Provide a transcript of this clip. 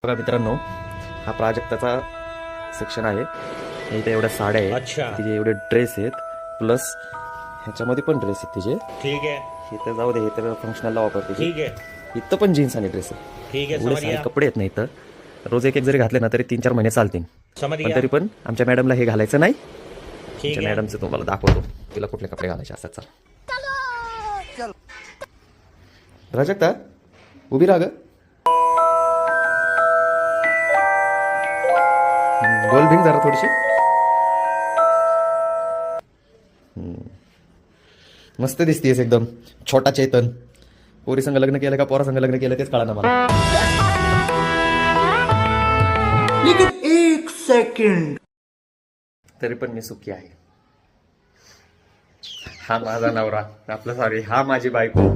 बघा मित्रांनो, हा प्राजक्ताचा सेक्शन आहे. इथे एवढ्या साड्या आहेत, अच्छा. तिचे एवढे ड्रेस आहेत, प्लस ह्याच्यामध्ये पण ड्रेस आहेत तिचे. ठीक है, हे तर जाऊ दे, हे तर फंक्शनलला वापरते ती. ठीक है, इथं पण जीन्स आणि ड्रेस आहे. ठीक है, एवढे समझ सारे गया, कपडे आहेत ना इथं. रोज एक एक जरी घातले ना तरी 3-4 महिने चालतील. समझ पण गया, तरी पण आमच्या मॅडमला हे घालायचं नाही. ठीक आमच्या है. मॅडमचं तुम्हाला दाखवतो, तिला कुठले कपडे घालायचे असतात. चल प्राजक्ता, उभी राहा गं. गोल भिंग जरा थोडीशी. मस्त दिसतीयस एकदम, छोटा चेतन. पोरी संग लग्न केलं का पोरा संग लग्न केलं तेच कळा ना मला. लेकिन एक सेकंड, तरी पण मी सुखी आहे. हा माझा नवरा, आपलं सॉरी, हा माझी बायको.